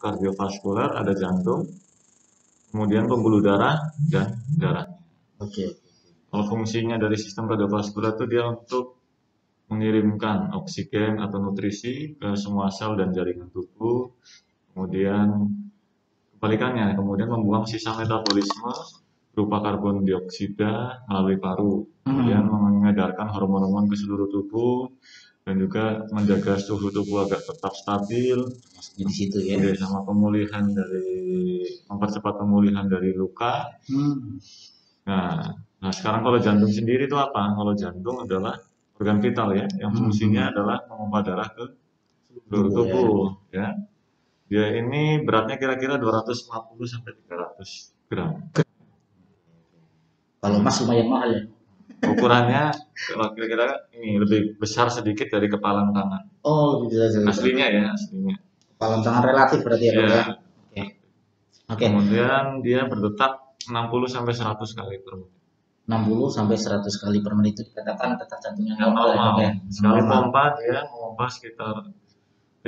kardiovaskuler, ada jantung, kemudian pembuluh darah dan darah. Oke. Kalau fungsinya dari sistem kardiovaskuler itu dia untuk mengirimkan oksigen atau nutrisi ke semua sel dan jaringan tubuh, kemudian kebalikannya, kemudian membuang sisa metabolisme berupa karbon dioksida melalui paru, kemudian mengedarkan hormon-hormon ke seluruh tubuh, dan juga menjaga suhu tubuh agar tetap stabil. Di situ ya. Jadi sama pemulihan mempercepat pemulihan dari luka. Nah, sekarang kalau jantung sendiri itu apa? Kalau jantung adalah organ vital ya, yang fungsinya adalah memompa darah ke seluruh tubuh ya. Dia ini beratnya kira-kira 250 sampai 300 gram. Kalau emas lumayan mahal ya. Ukurannya kalau kira-kira ini lebih besar sedikit dari kepalan tangan. Oh, lebih besar dari aslinya ya, aslinya. Kepalan tangan relatif berarti ya, Dok ya. Oke. Kemudian dia berdetak 60 sampai 100 kali per menit. 60 sampai 100 kali per menit itu dikatakan detak jantungnya normal ya. Sekali pompa dia memompa sekitar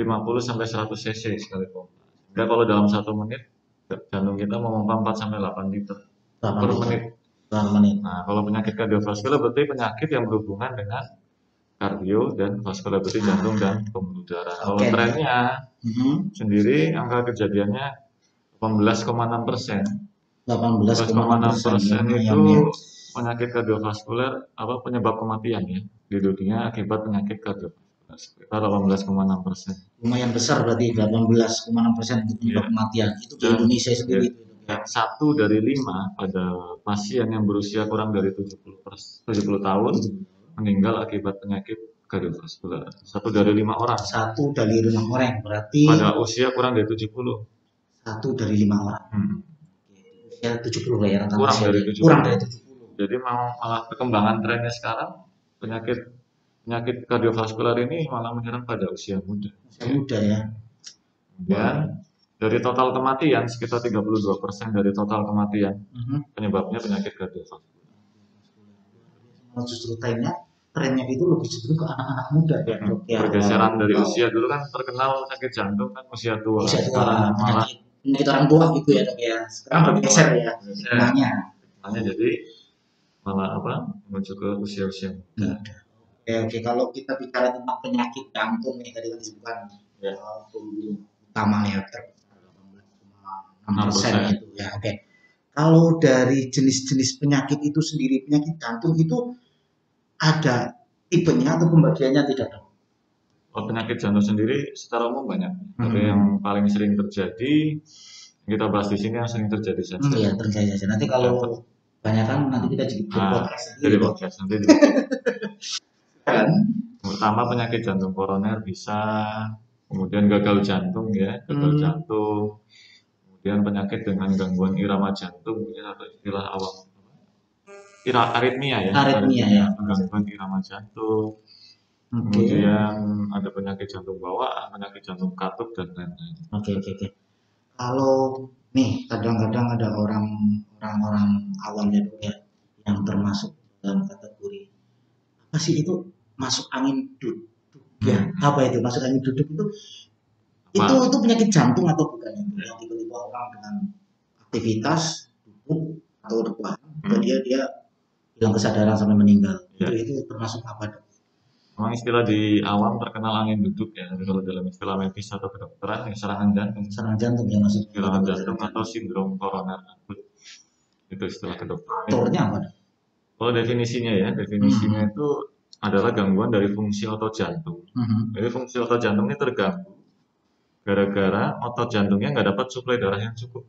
50 sampai 100 cc sekali pompa. Dan kalau dalam 1 menit jantung kita memompa 4 sampai 8 liter per menit. Nah, kalau penyakit kardiovaskular berarti penyakit yang berhubungan dengan kardio dan vaskular, berarti jantung dan pembuluh darah. Kalau trennya sendiri angka kejadiannya 18,6%. 18,6% itu penyakit kardiovaskuler penyebab kematian ya di dunia akibat penyakit kardiovaskular, sekitar 18,6%. Lumayan besar berarti 18,6% untuk penyebab kematian itu di Indonesia sendiri. Dan 1 dari 5 pada pasien yang berusia kurang dari 70 tahun meninggal akibat penyakit kardiovaskular. 1 dari 5 orang. 1 dari 5 orang berarti pada usia kurang dari 70. 1 dari 5 orang. Usia 70 lah ya rata-rata. Kurang dari 70. Jadi malah perkembangan trennya sekarang penyakit kardiovaskular ini malah menyerang pada usia muda. Usia muda ya. Dan dari total kematian sekitar 32% dari total kematian penyebabnya penyakit kardiovaskular. Justru trennya itu lebih cenderung ke anak-anak muda ya. Pergeseran dari usia, dulu kan terkenal sakit jantung kan usia tua. Sekarang malah penyakit orang tua gitu ya Dok ya. Sekarang bergeser ya. Makanya jadi malah menuju ke usia-usia muda. Oke, kalau kita bicara tentang penyakit jantung nih tadi kan disebutkan utama ya 18,6% itu ya. Oke. Kalau dari jenis-jenis penyakit itu sendiri, penyakit jantung itu ada tipenya atau pembagiannya tidak Dok? Penyakit jantung sendiri secara umum banyak. Tapi yang paling sering terjadi kita bahas di sini yang sering terjadi saja. Iya, terjadi saja. Nanti kalau banyak kan nanti kita jadi podcast. Jadi podcast nanti. Kan pertama penyakit jantung koroner bisa, kemudian gagal jantung ya, jantung. Kemudian penyakit dengan gangguan irama jantung ya, atau istilah awam aritmia ya. Gangguan irama jantung. Kemudian ada penyakit jantung bawaan, penyakit jantung katup dan lain-lain. Oke. Kalau nih kadang-kadang ada orang-orang awam ya Dok ya yang termasuk dalam kategori apa sih itu masuk angin duduk ya? Apa itu masuk angin duduk itu penyakit jantung atau bukan? Yang tiba-tiba orang dengan aktivitas duduk atau rebahan dia hilang kesadaran sampai meninggal. Itu termasuk apa Dok? Memang istilah di awam terkenal angin duduk ya, tapi kalau dalam istilah medis atau kedokteran serangan jantung. Serangan jantung ya maksudnya. Serangan jantung atau sindrom koroner akut. Itu istilah kedokteran. Dokternya apa? Kalau definisinya itu adalah gangguan dari fungsi otot jantung. Jadi fungsi otot jantung ini terganggu gara-gara otot jantungnya nggak dapat suplai darah yang cukup.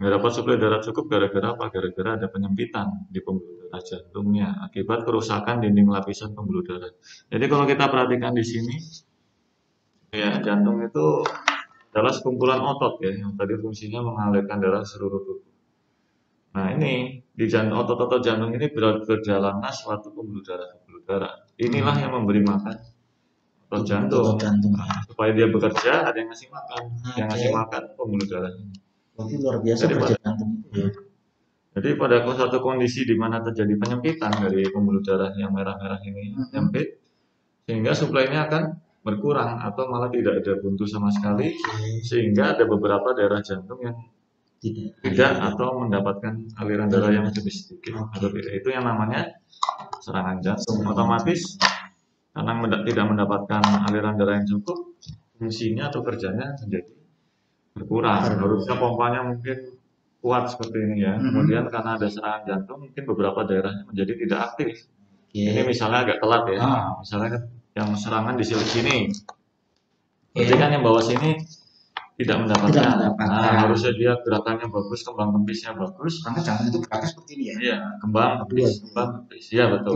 Nggak dapat suplai darah cukup gara-gara apa? Gara-gara ada penyempitan di pembuluh darah jantungnya akibat kerusakan dinding lapisan pembuluh darah. Jadi kalau kita perhatikan di sini, ya jantung itu adalah sekumpulan otot ya yang tadi fungsinya mengalirkan darah seluruh tubuh. Nah ini di otot-otot jantung ini berjalanlah suatu pembuluh darah. Inilah yang memberi makan otot jantung. Supaya dia bekerja ada yang ngasih makan, yang ngasih makan pembuluh darah ini. Berarti luar biasa kerja jantung itu ya. Jadi pada suatu kondisi di mana terjadi penyempitan dari pembuluh darah yang merah-merah ini, sehingga suplainya akan berkurang atau malah tidak ada buntu sama sekali, sehingga ada beberapa daerah jantung yang tidak atau mendapatkan aliran darah yang lebih sedikit atau tidak. Itu yang namanya serangan jantung. Otomatis karena tidak mendapatkan aliran darah yang cukup, fungsinya atau kerjanya menjadi berkurang. Harusnya pompanya mungkin kuat seperti ini ya. Kemudian karena ada serangan jantung, mungkin beberapa daerahnya menjadi tidak aktif. Ini misalnya agak telat ya. Misalnya yang serangan di sini. Berarti kan yang bawah sini tidak mendapatkan. Nah, harusnya dia gerakannya bagus, kembang kempisnya bagus. Karena jantung itu geraknya seperti ini ya. Iya, kembang kempis. Iya betul.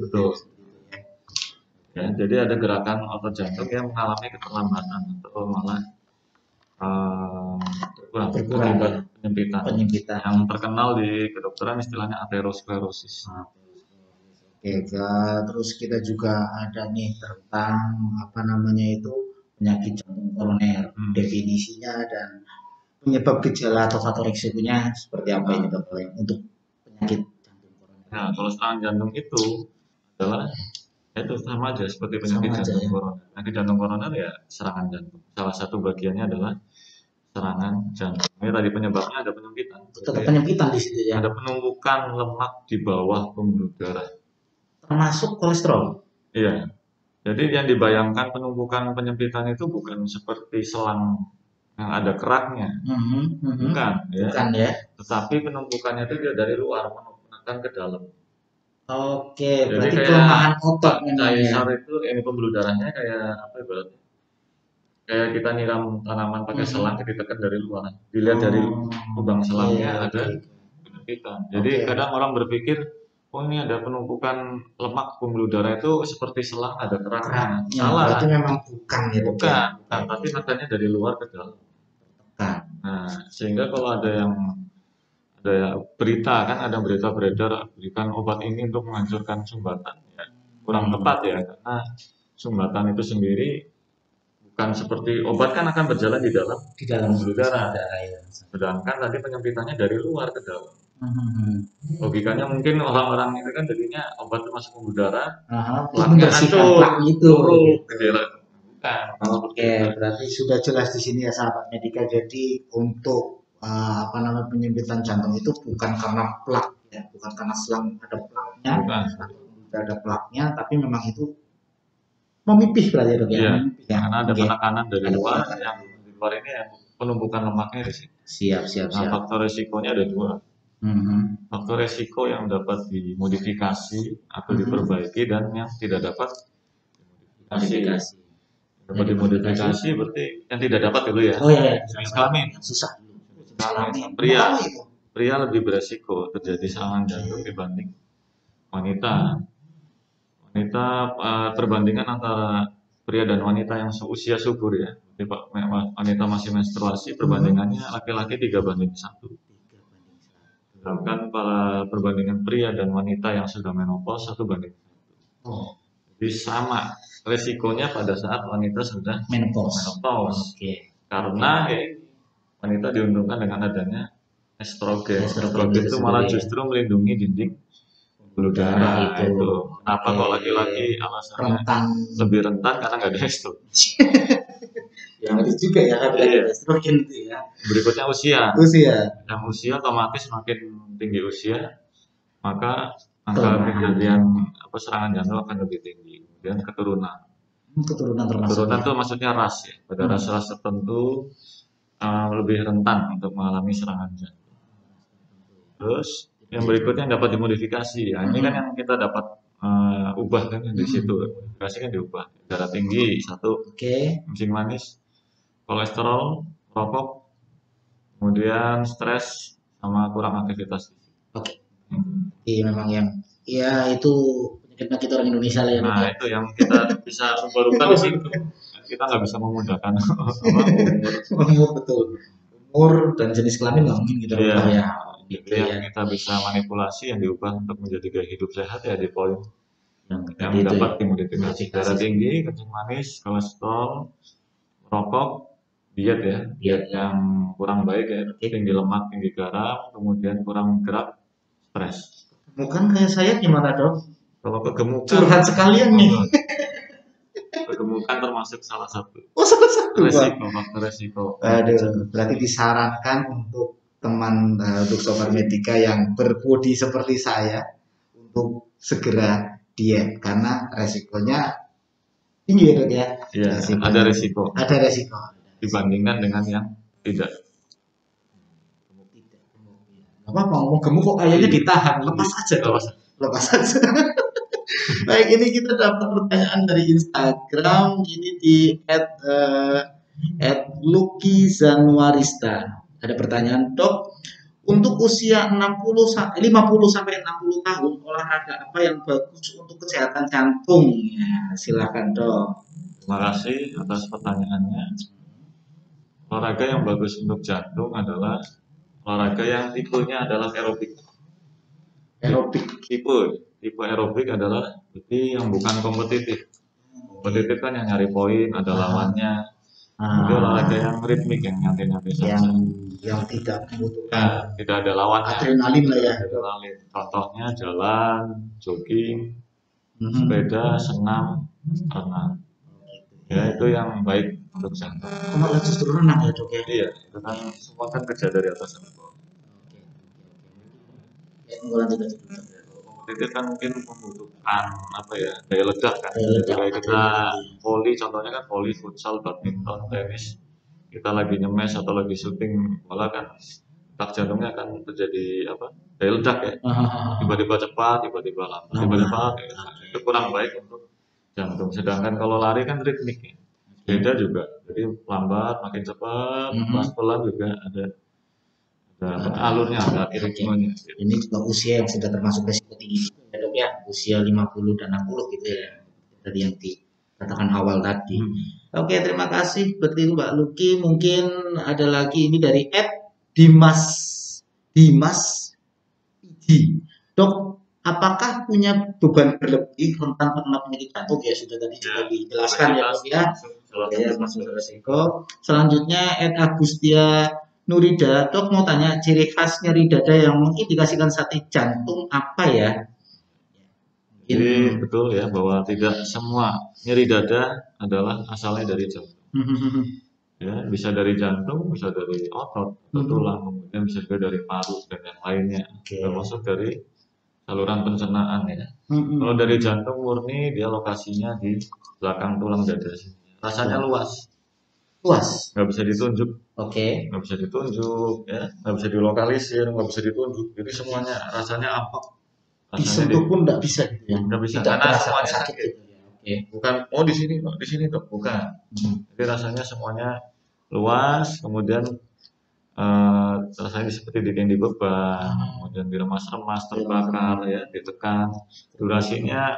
Betul. Ya, jadi ada gerakan otot jantung yang mengalami keterlambatan atau malah berkurang penyempitan. Yang terkenal di kedokteran istilahnya aterosklerosis. Oke, terus kita juga ada nih tentang penyakit jantung koroner, definisinya dan penyebab gejala atau faktor resikonya seperti apa ini Bapak untuk penyakit jantung koroner. Nah, kalau serangan jantung itu adalah itu sama aja seperti penyakit jantung koroner. Penyakit jantung koroner ya serangan jantung. Salah satu bagiannya adalah serangan jantung. Ini tadi penyebabnya ada penyempitan. Tetap penyempitan di situ ya. Ada penumpukan lemak di bawah pembuluh darah. Termasuk kolesterol. Iya. Jadi yang dibayangkan penumpukan penyempitan itu bukan seperti selang yang ada keraknya. Bukan ya. Tetapi penumpukannya itu dia dari luar menekan ke dalam. Oke, berarti kelemahan otot Kaisar itu ini pembuluh darahnya kayak apa ibaratnya? Kayak kita nyiram tanaman pakai selang ditekan dari luar. Dilihat dari lubang selangnya ada penyempitan. Jadi kadang orang berpikir, oh ini ada penumpukan lemak pembuluh darah itu seperti selang ada keraknya. Salah. Berarti memang bukan ya. Bukan, tapi makanya dari luar ke dalam. Nah, sehingga kalau ada berita kan ada berita beredar berikan obat ini untuk menghancurkan sumbatan ya kurang tepat ya karena sumbatan itu sendiri bukan seperti obat kan akan berjalan di dalam pembuluh darah sedangkan tadi penyempitannya dari luar ke dalam. Logikanya mungkin orang-orang itu kan jadinya obat itu masuk pembuluh darah plaknya hancur gitu. Oke, berarti sudah jelas di sini ya sahabat medika. Jadi untuk penyempitan jantung itu bukan karena plak ya, bukan karena selang ada plaknya, tidak ada plaknya, tapi memang itu memipih berarti dok ya. Karena ada penekanan dari luar yang di luar ini yang penumpukan lemaknya di sini. Siap. Faktor resikonya ada dua. Faktor resiko yang dapat dimodifikasi atau diperbaiki dan yang tidak dapat dimodifikasi. Dapat dimodifikasi berarti yang tidak dapat dulu ya. Jenis kelamin susah. Pria lebih beresiko terjadi serangan jantung dibanding wanita. Perbandingan antara pria dan wanita yang seusia subur ya. Jadi wanita masih menstruasi perbandingannya laki-laki 3:1. Sedangkan perbandingan pria dan wanita yang sudah menopause 1:1. Jadi sama resikonya pada saat wanita sudah menopause. Karena wanita diuntungkan dengan adanya estrogen. Estrogen itu malah justru melindungi dinding pembuluh darah itu. Kenapa kok laki-laki alasannya lebih rentan karena nggak ada estrogen? Ya itu juga ya ada estrogen itu ya. Berikutnya usia. Yang usia otomatis makin tinggi usia, maka angka kejadian serangan jantung akan lebih tinggi. Kemudian keturunan itu maksudnya ras ya. Pada ras-ras tertentu lebih rentan untuk mengalami serangan jantung. Terus yang berikutnya dapat dimodifikasi ya. Ini kan yang kita dapat ubah kan di situ. Modifikasi kan diubah. Darah tinggi 1, kencing manis, kolesterol, rokok, kemudian stres sama kurang aktivitas. Iya memang yang itu penyakit orang Indonesia lah ya. Nah itu yang kita bisa ubah-ubah di situ. Kita nggak bisa memudahkan umur dan jenis kelamin nggak mungkin kita ubah ya. Yang kita bisa manipulasi yang diubah untuk menjadi gaya hidup sehat ya di poin yang dapat dimodifikasi. Darah tinggi, kencing manis, kolesterol, rokok, diet yang kurang baik ya, tinggi lemak, tinggi garam, kemudian kurang gerak, stres. Bukan kayak saya gimana dok? Kalau kegemukan curhat sekalian nih. kegemukan termasuk salah satu Oh, salah satu, Pak. faktor resiko. Aduh, berarti disarankan untuk teman untuk sobat Medika yang berbodi seperti saya untuk segera diet karena resikonya tinggi ya, Dok ya. Iya, ada resiko. Ada resiko. Dibandingkan dengan yang tidak. Apa ngomong gemuk kok kayaknya ditahan, lepas aja, lepas aja. Baik, ini kita dapat pertanyaan dari Instagram, ini di @Lucky Zanuarista. Ada pertanyaan, Dok, untuk usia 50 sampai 60 tahun, olahraga apa yang bagus untuk kesehatan jantung? Ya, silakan, Dok. Terima kasih atas pertanyaannya. Olahraga yang bagus untuk jantung adalah olahraga yang tipenya adalah aerobik. Tipe aerobik adalah yang bukan kompetitif. Kompetitif kan yang nyari poin, ada lawannya. Itu olahraga yang ritmik, yang nyantai-nyantai saja. Yang tidak membutuhkan tidak ada lawannya. Adrenalin lah ya. Adrenalin. Contohnya jalan, jogging, sepeda, senam, renang. Ya, itu yang baik untuk jantung. Malah justru renang ya, Dok ya. Iya, itu kan semua kan kerja dari atas sampai bawah. Kompetitif kan mungkin membutuhkan apa ya, daya ledak kan. Kayak kita voli, contohnya kan voli, futsal, badminton, tenis. Kita lagi nyemes atau lagi syuting bola kan, detak jantungnya akan terjadi apa? Daya ledak ya. Tiba-tiba cepat, tiba-tiba lambat, tiba-tiba itu kurang baik untuk jantung. Sedangkan kalau lari kan ritmik ya. Beda juga. Jadi lambat, makin cepat, pelan juga ada alurnya, ada ritmenya. Ini juga usia yang sudah termasuk resiko tinggi ya, Dok ya. Usia 50 dan 60 gitu ya. Tadi yang dikatakan awal tadi. Oke, terima kasih berarti Mbak Lucky. Mungkin ada lagi ini dari Dimas Iji. Dok, apakah punya beban berlebih tentang terkena penyakit jantung? Ya sudah tadi sudah dijelaskan ya, Dok ya. Ya, masuk resiko. Selanjutnya Agustia Nurida, Dok mau tanya ciri khas nyeri dada yang mengindikasikan sakit jantung apa ya? Jadi betul ya bahwa tidak semua nyeri dada adalah asalnya dari jantung. Ya, bisa dari jantung, bisa dari otot atau tulang, kemudian bisa juga dari paru dan yang lainnya. Termasuk dari saluran pencernaan ya. Kalau dari jantung murni dia lokasinya di belakang tulang dada sini. Rasanya luas, nggak bisa ditunjuk. Nggak bisa ditunjuk, ya, nggak bisa dilokalisir, nggak bisa ditunjuk. Jadi semuanya rasanya ampak. Disentuh pun nggak bisa gitu ya. Nggak bisa karena semuanya sakit. Bukan di sini tuh, bukan. Jadi rasanya semuanya luas, kemudian rasanya seperti dinding beban, kemudian diremas-remas, terbakar, ya, ditekan. Durasinya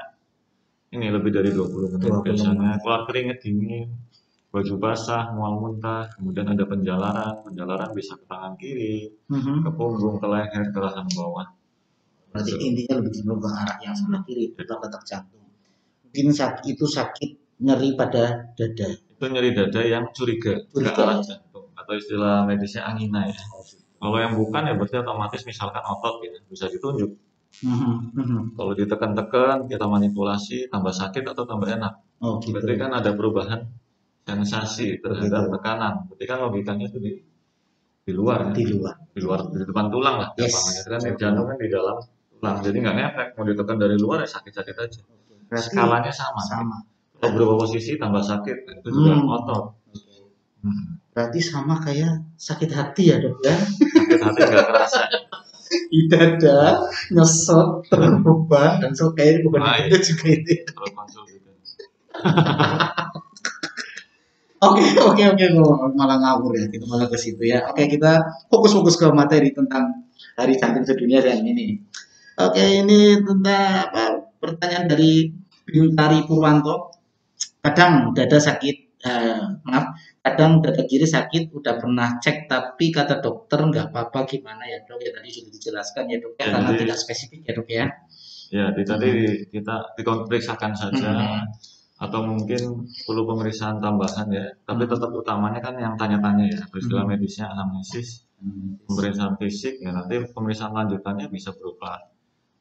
ini lebih dari 20 menit biasanya. Keluar keringat dingin, baju basah, mual muntah, kemudian ada penjalaran bisa ke tangan kiri, ke punggung, ke leher, ke rahang bawah. Berarti intinya lebih cenderung ke arah yang sebelah kiri, detak jantung. Mungkin itu sakit nyeri pada dada. Itu nyeri dada yang curiga ke arah jantung, atau istilah medisnya angina ya. Kalau yang bukan ya berarti otomatis misalkan otot ya, bisa ditunjuk. Kalau ditekan-tekan, kita manipulasi, tambah sakit atau tambah enak. Gitu. Berarti kan ada perubahan sensasi terhadap tekanan. Berarti kan logikanya itu di luar, di depan tulang lah. Kan jantung kan di dalam tulang, jadi nggak ngefek. Mau ditekan dari luar ya sakit-sakit aja. Skalanya sama. Kalau berubah posisi tambah sakit, itu juga otot. Berarti sama kayak sakit hati ya, Dok ya? Sakit hati nggak kerasa. Di dada, nyesot, terbeban, dan kayaknya bukan itu juga itu. Oke, malah ngawur ya, kita malah ke situ ya. Oke, kita fokus ke materi tentang Hari Jantung Sedunia dan ini. Oke, ini tentang pertanyaan dari Bintari Purwanto. Kadang dada sakit, kadang dada kiri sakit, udah pernah cek tapi kata dokter nggak apa-apa, gimana ya, Dok? Ya tadi sudah dijelaskan ya, Dok ya, karena tidak spesifik ya, Dok ya. Ya, tadi kita diperiksakan saja. Atau mungkin perlu pemeriksaan tambahan ya, tapi tetap utamanya kan yang tanya-tanya ya, istilah medisnya anamnesis, pemeriksaan fisik ya, nanti pemeriksaan lanjutannya bisa berupa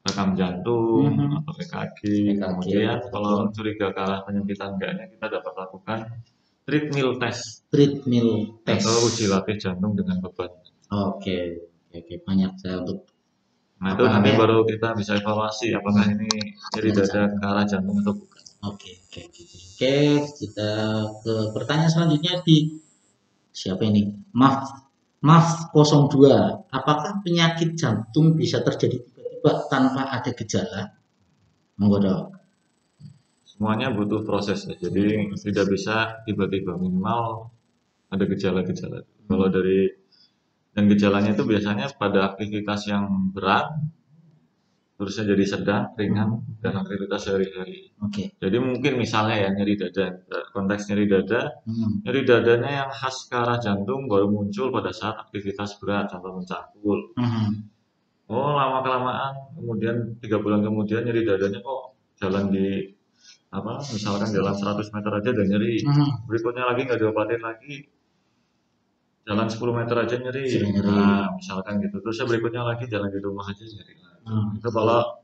rekam jantung atau EKG. Kemudian kalau curiga ke arah penyempitan enggaknya, kita dapat lakukan treadmill test. Treadmill test. Atau uji latih jantung dengan beban. Oke, banyak saya untuk. Nah itu nanti baru kita bisa evaluasi apakah ini nyeri dada ke arah jantung atau bukan. Oke, kita ke pertanyaan selanjutnya di siapa ini? Maaf 02. Apakah penyakit jantung bisa terjadi tiba-tiba tanpa ada gejala? Monggo dok. Semuanya butuh proses ya. Jadi tidak bisa tiba-tiba, minimal ada gejala-gejala. Kalau dari dan gejalanya itu biasanya pada aktivitas yang berat, terusnya jadi sedang, ringan, dan aktivitas sehari-hari. Jadi mungkin misalnya ya nyeri dada, konteks nyeri dada, nyeri dadanya yang khas ke arah jantung baru muncul pada saat aktivitas berat, contoh mencangkul. Oh lama-kelamaan, kemudian 3 bulan kemudian nyeri dadanya kok jalan di misalkan jalan 100 meter aja udah nyeri, berikutnya lagi nggak diobatin lagi, jalan 10 meter aja nyeri. Nah, misalkan gitu. Terus berikutnya lagi jalan di rumah aja nyeri. Itu kalau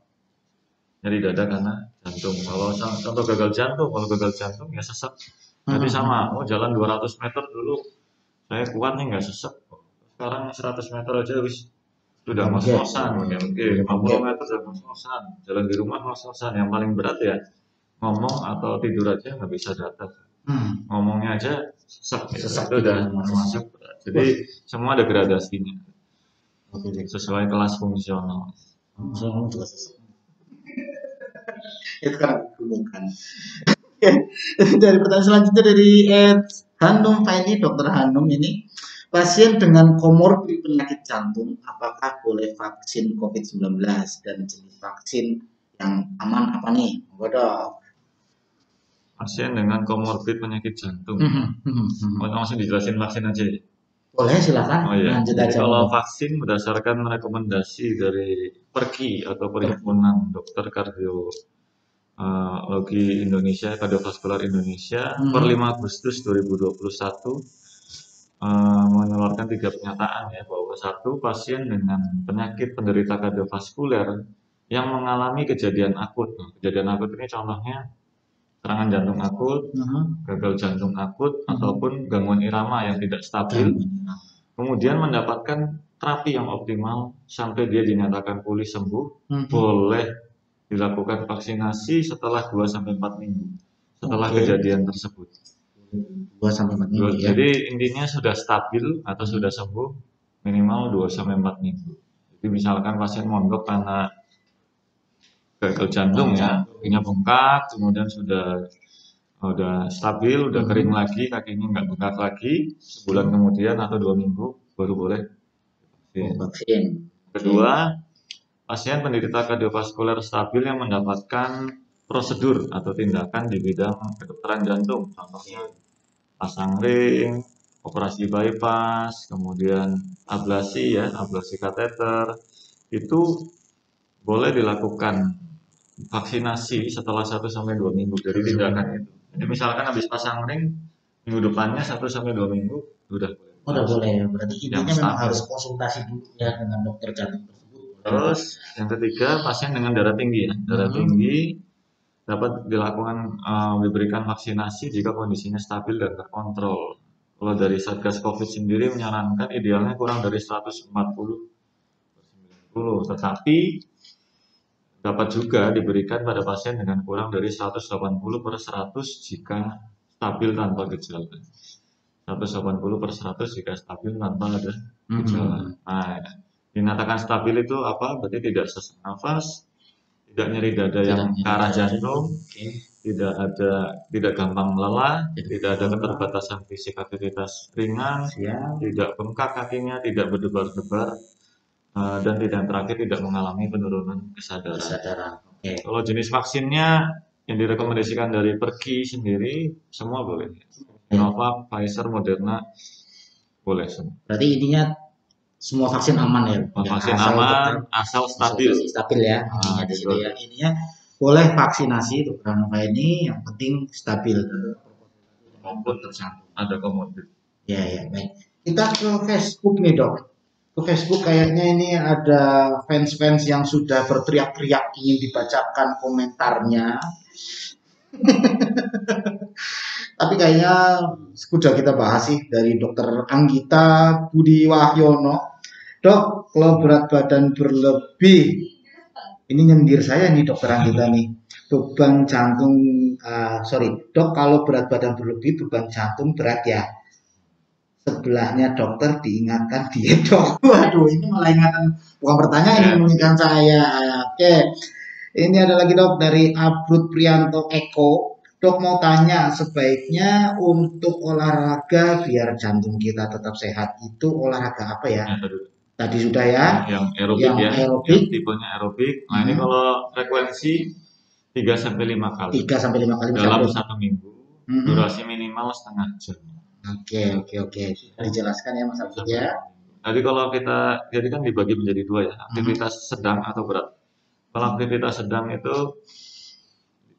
nyeri dada karena jantung. Kalau contoh gagal jantung ya sesek. Jadi sama, jalan 200 meter dulu saya kuat nih nggak sesek. Sekarang 100 meter aja sudah ngos-ngosan. Oke, 50 meter sudah ngos-ngosan. Jalan di rumah ngos-ngosan. Yang paling berat ya ngomong atau tidur aja nggak bisa datang. Ngomongnya aja sesek itu udah termasuk berat. Jadi semua ada gradasinya sesuai kelas fungsional. Itu kan hubungkan. Dari pertanyaan selanjutnya dari Hanum Faini, Dokter Hanum ini, pasien dengan komorbid penyakit jantung apakah boleh vaksin COVID-19 dan jenis vaksin yang aman apa nih? Dok. Pasien dengan komorbid penyakit jantung. Langsung dijelasin vaksin aja ya? Boleh, silakan. Oh iya. Jadi kalau vaksin berdasarkan rekomendasi dari PERKI atau Perhimpunan Dokter Kardiologi Indonesia, Kardiovaskular Indonesia, per 5 Agustus 2021 mengeluarkan 3 pernyataan ya, bahwa 1, pasien dengan penyakit penderita kardiovaskuler yang mengalami kejadian akut. Kejadian akut ini contohnya serangan jantung akut, gagal jantung akut, ataupun gangguan irama yang tidak stabil, kemudian mendapatkan terapi yang optimal sampai dia dinyatakan pulih sembuh, boleh dilakukan vaksinasi setelah 2-4 minggu setelah kejadian tersebut. 2-4 minggu ya. Jadi intinya sudah stabil atau sudah sembuh minimal 2-4 minggu. Jadi misalkan pasien mondok karena gagal jantung ya, kakinya bengkak, kemudian sudah stabil, udah kering lagi, kakinya nggak bengkak lagi, sebulan kemudian atau 2 minggu baru boleh vaksin. Kedua, pasien penderita kardiovaskuler stabil yang mendapatkan prosedur atau tindakan di bidang kedokteran jantung, contohnya pasang ring, operasi bypass, kemudian ablasi kateter, itu boleh dilakukan vaksinasi setelah 1-2 minggu dari tindakan itu. Jadi misalkan habis pasang ring, minggu depannya 1-2 minggu udah boleh ya. Berarti intinya memang harus konsultasi dulu ya dengan dokter jantung tersebut. Terus yang ketiga, pasien dengan darah tinggi ya. Darah tinggi dapat diberikan vaksinasi jika kondisinya stabil dan terkontrol. Kalau dari Satgas Covid sendiri menyarankan idealnya kurang dari 140/90, tetapi dapat juga diberikan pada pasien dengan kurang dari 180/100 jika stabil tanpa gejala. 180/100 jika stabil tanpa ada gejala. Nah, dinyatakan stabil itu apa? Berarti tidak sesak nafas, tidak nyeri dada yang ke arah jantung, tidak gampang lelah, tidak ada keterbatasan fisik aktivitas ringan, tidak bengkak kakinya, tidak berdebar-debar, dan terakhir tidak mengalami penurunan kesadaran. Kalau jenis vaksinnya yang direkomendasikan dari PERKI sendiri semua boleh. Sinovac, Pfizer, Moderna boleh semua. Berarti intinya semua vaksin aman ya? Vaksin aman asal stabil. Stabil ya. Intinya di situ ya. Intinya boleh vaksinasi untuk ini, yang penting stabil. Maupun ada komorbid. Ya baik. Kita ke Facebook nih dok. Ke Facebook kayaknya ini ada fans-fans yang sudah berteriak-teriak ingin dibacakan komentarnya. Tapi kayaknya sudah kita bahas sih dari Dokter Anggita Budi Wahyono. Dok, kalau berat badan berlebih, ini nyindir saya nih Dokter Anggita nih. Beban jantung, sorry, dok kalau berat badan berlebih, beban jantung berat ya. Sebelahnya dokter diingatkan diet dok. Waduh, ini malah ingatan, bukan pertanyaan ini mengingatkan saya. Oke, ini ada lagi dok dari Abrut Prianto Eko. Dok mau tanya, sebaiknya untuk olahraga biar jantung kita tetap sehat itu olahraga apa ya? Tadi sudah ya. Yang aerobik yang ya. Aerobik. Yang tipenya aerobik. Nah ini kalau frekuensi 3 sampai 5 kali. 3 sampai 5 kali dalam satu minggu. Durasi minimal setengah jam. Oke. Dijelaskan ya Mas Abdul ya. Jadi kalau kita, jadi kan dibagi menjadi dua ya, aktivitas sedang atau berat. Kalau aktivitas sedang itu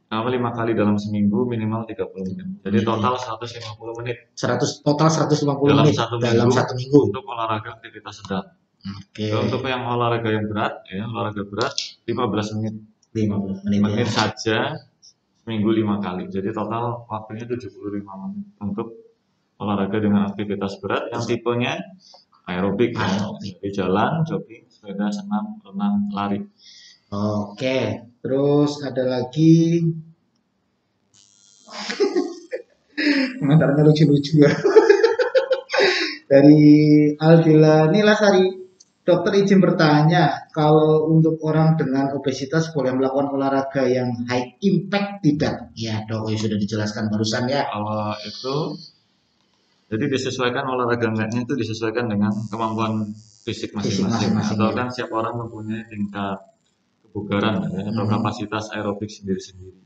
5 kali dalam seminggu minimal 30 menit. Jadi total 150 menit. Total 150 dalam menit dalam satu minggu untuk olahraga aktivitas sedang. Oke. Untuk yang olahraga yang berat, ya olahraga berat 15 menit. 15 menit ya. Saja seminggu 5 kali. Jadi total waktunya 75 menit untuk olahraga dengan aktivitas berat yang tipenya aerobik. Jadi jalan, jogging, sepeda, senam, renang, lari. Oke. Terus ada lagi komentarnya lucu-lucu ya. Dari Aldila Nilasari. Dokter izin bertanya, kalau untuk orang dengan obesitas boleh melakukan olahraga yang high impact tidak? Ya dok, sudah dijelaskan barusan ya. Kalau itu, jadi disesuaikan olahraga enggaknya itu disesuaikan dengan kemampuan fisik masing-masing. Atau kan setiap orang mempunyai tingkat kebugaran ya, atau kapasitas aerobik sendiri-sendiri.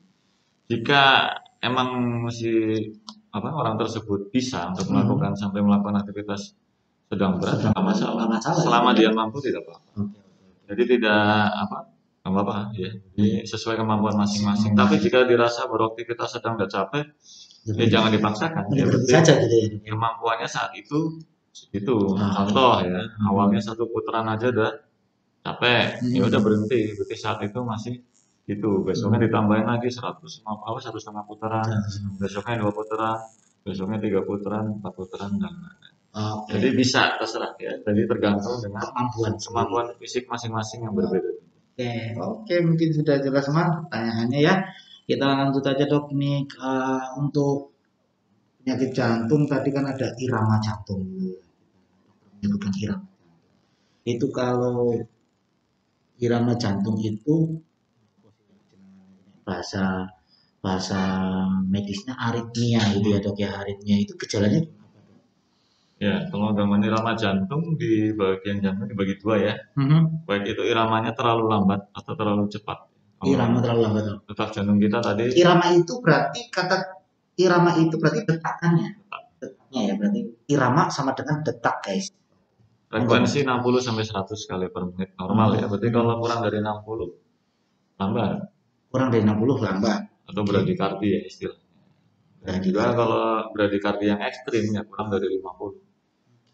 Jika emang masih orang tersebut bisa untuk melakukan sampai melakukan aktivitas sedang berat, nggak masalah. Selama dia mampu tidak apa-apa. Jadi tidak apa-apa ya. Jadi sesuai kemampuan masing-masing. Tapi jika dirasa beraktivitas sedang nggak capek, jangan dipaksakan. Ya, saja gitu ya. Kemampuannya saat itu contoh ya, awalnya 1 putaran aja udah capek, ya udah berhenti. Berarti saat itu masih besoknya ditambahin lagi 1,5 putaran, besoknya 2 putaran, besoknya 3 putaran, 4 putaran dan lain-lain. Jadi bisa terserah ya. Jadi tergantung dengan kemampuan fisik masing-masing yang berbeda. Oke, mungkin sudah jelas semua pertanyaannya ya. Kita lanjut aja dok nih untuk penyakit jantung tadi kan ada irama jantung. Menyebutkan irama. Itu kalau irama jantung itu bahasa medisnya aritmia gitu ya dok ya. Aritmia itu gejalanya ya, kalau gangguan irama jantung di bagian jantung dibagi 2 ya. Baik itu iramanya terlalu lambat atau terlalu cepat. Irama terlalu lambat. Detak jantung kita tadi. Irama itu berarti detakannya. Detaknya ya berarti irama sama dengan detak guys. Frekuensi 60 sampai 100 kali per menit normal ya. Berarti kalau kurang dari 60 lambat. Kurang dari 60 lambat. Atau bradikardi ya istilahnya. Dan juga kalau bradikardi yang ekstrim ya kurang dari 50.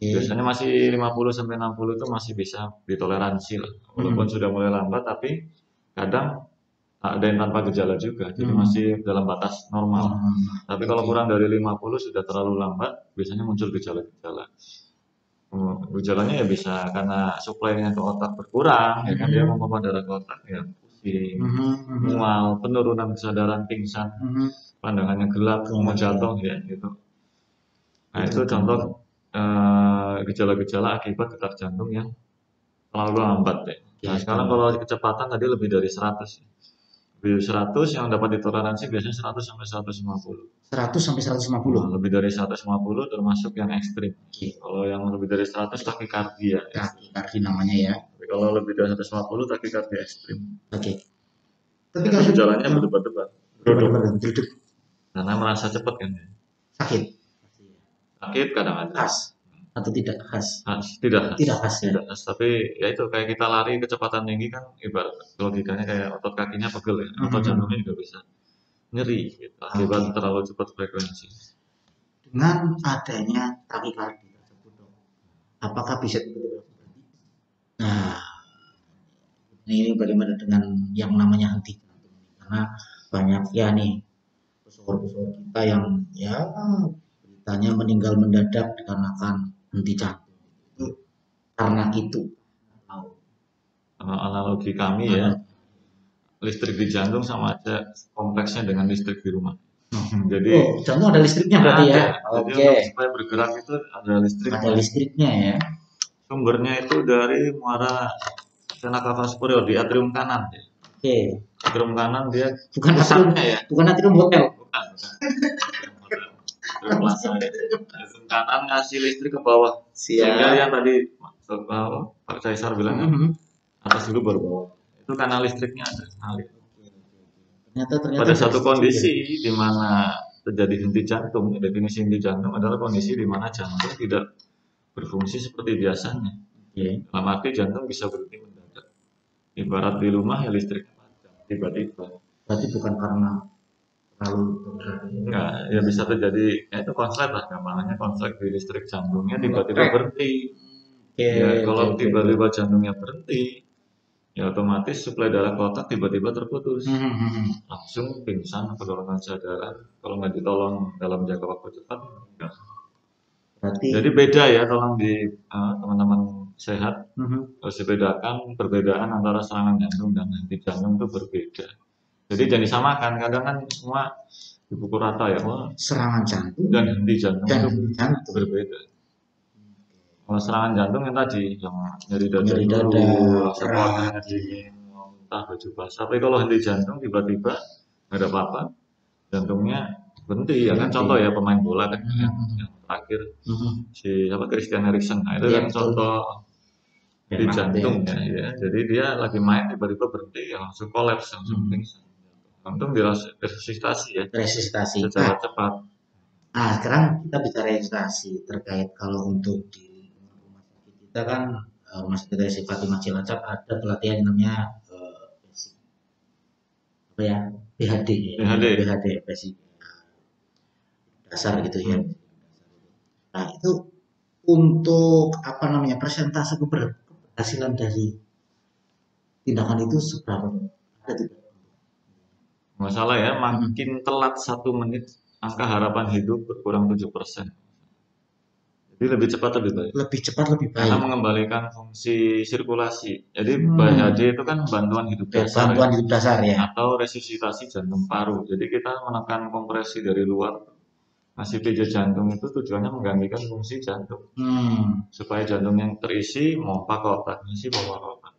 Biasanya masih 50 sampai 60 itu masih bisa ditoleransi lah. Walaupun sudah mulai lambat tapi kadang ada yang tanpa gejala juga. Jadi masih dalam batas normal. Tapi kalau kurang dari 50 sudah terlalu lambat, biasanya muncul gejala-gejala. Gejalanya ya bisa karena suplainya ke otak berkurang, ya kan dia memompa darah ke otak ya pusing, mual, penurunan kesadaran, pingsan, pandangannya gelap, mau jatuh ya gitu. Nah itu contoh gejala-gejala akibat detak jantung yang terlalu lambat ya. Nah sekarang kalau kecepatan tadi lebih dari 100 ya. Lebih dari 100 yang dapat ditoleransi biasanya 100 sampai 150. 100 sampai 150. Nah, lebih dari 150 termasuk yang ekstrim. Kalau yang lebih dari 100 takikardia. Takikardia namanya ya. Tapi kalau lebih dari 150 takikardia ekstrim. Oke. Tapi kalau gejalanya berdebar-debar. Duduk. Karena merasa cepat kan. Sakit kadang ada. Khas atau tidak khas? Tidak khas. Tidak khas. Tapi ya itu kayak kita lari kecepatan tinggi kan ibarat logikanya kayak otot kakinya pegel ya. Otot jantungnya juga bisa nyeri gitu. Akibat terlalu cepat frekuensi. Dengan adanya takikardia tersebut, apakah bisa Ini bagaimana dengan yang namanya henti jantung? Karena banyak ya nih pesohor-pesohor kita yang ya beritanya meninggal mendadak dikarenakan henti jantung. Itu karena itu. Analogi kami ya, listrik di jantung sama aja kompleksnya dengan listrik di rumah. Jadi jantung ada listriknya berarti ya. Jadi untuk supaya bergerak itu ada listriknya. Ada listriknya ya. Sumbernya itu dari muara vena cava superior di atrium kanan. Atrium kanan dia bukan pusatnya ya. Bukan atrium hotel. Bukan. Atrium kanan ngasih listrik ke bawah. Sehingga yang tadi Pak Caesar bilang atas dulu baru bawah. Itu karena listriknya ada ngalir. Ternyata pada satu kondisi di mana terjadi henti jantung, definisi henti jantung adalah kondisi di mana jantung tidak berfungsi seperti biasanya. Dalam arti jantung bisa berhenti mendadak. Ibarat di rumah ya listriknya padam tiba-tiba. Berarti bukan karena terlalu enggak, ya bisa terjadi ya itu konslet lah, namanya konslet di listrik jantungnya tiba-tiba berhenti. Kalau tiba-tiba jantungnya berhenti, ya otomatis suplai darah ke otak tiba-tiba terputus, langsung pingsan, penurunan kesadaran. Kalau nggak ditolong dalam jangka waktu cepat, enggak. Jadi beda ya, tolong di teman-teman sehat harus dibedakan perbedaan antara serangan jantung dan henti jantung itu berbeda. Jadi jangan disamakan, kadang kan semua dipukul rata ya, serangan jantung dan henti jantung itu berbeda. Kalau serangan jantung yang tadi yang nyeri dada dulu, serangan dingin, muntah, baju basah. Tapi kalau henti jantung tiba-tiba nggak ada apa-apa, jantungnya berhenti. Ya kan contoh ya pemain bola kan yang terakhir si Christian Eriksen. Nah, itu kan contoh henti jantung ya. Jadi dia lagi main tiba-tiba berhenti, ya langsung kolaps, langsung pingsan. Untung diresusitasi ya. Resusitasi secara cepat. Nah sekarang kita bicara resusitasi terkait kalau untuk di kita kan rumah sakit Resi Fatimah Cilacap ada pelatihan yang namanya BHD basic dasar gitu ya. Nah itu untuk apa namanya persentase keberhasilan dari tindakan itu seberapa? Ada tidak? Masalah ya, makin telat 1 menit angka harapan hidup berkurang 7%. Jadi lebih cepat lebih baik. Lebih cepat lebih baik. Karena mengembalikan fungsi sirkulasi. Jadi BHD itu kan bantuan hidup dasar. Bantuan hidup dasar ya. Atau resusitasi jantung paru. Jadi kita menekan kompresi dari luar. Ngasih pijat jantung itu tujuannya menggantikan fungsi jantung. Supaya jantung yang terisi mompa ke otak, ngisi mompa ke otak.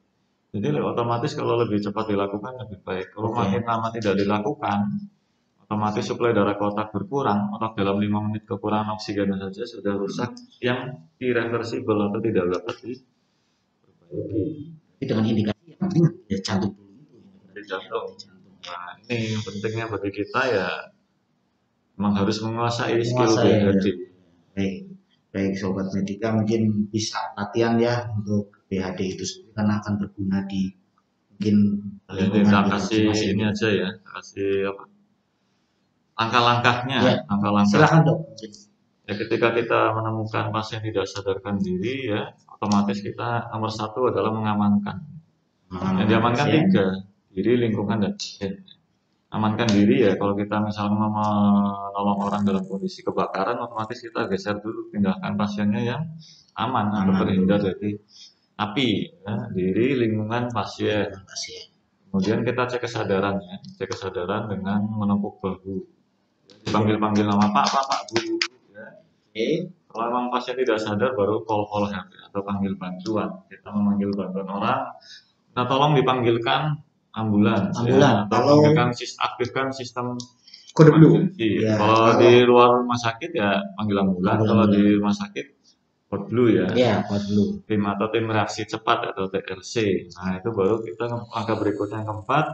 Jadi otomatis kalau lebih cepat dilakukan lebih baik. Kalau makin lama tidak dilakukan, otomatis suplai darah ke otak berkurang. Otak dalam 5 menit kekurangan oksigen saja sudah rusak yang irreversible atau tidak dapat diperbaiki. Dengan indikasi yang penting ya jantung dulu. Jantung. Nah ini yang pentingnya bagi kita ya memang harus menguasai skill BHD. Baik sobat medika mungkin bisa latihan ya untuk BHD itu karena akan berguna di mungkin kita kasih ini aja ya, kasih apa? Langkah-langkahnya, ya, silakan dok. Ya ketika kita menemukan pasien tidak sadarkan diri ya, otomatis kita nomor 1 adalah mengamankan. Yang diamankan 3, diri, lingkungan dan pasien. Amankan diri ya, kalau kita misalnya menolong orang dalam kondisi kebakaran, otomatis kita geser dulu, pindahkan pasiennya yang aman atau terhindar dari api. Ya, diri, lingkungan, pasien. Kemudian kita cek kesadarannya, cek kesadaran dengan menepuk bahu. Panggil-panggil nama Pak, Bu. Ya. Kalau memang pasien tidak sadar, baru call help atau panggil bantuan. Kita memanggil bantuan orang, kita tolong dipanggilkan ambulans ya, atau aktifkan sistem kode blue. Ya, kalau di luar rumah sakit ya panggil ambulans, kalau di rumah sakit kode blue ya. Iya, kode blue. Tim reaksi cepat atau TRC. Nah, itu baru kita langkah berikutnya yang keempat.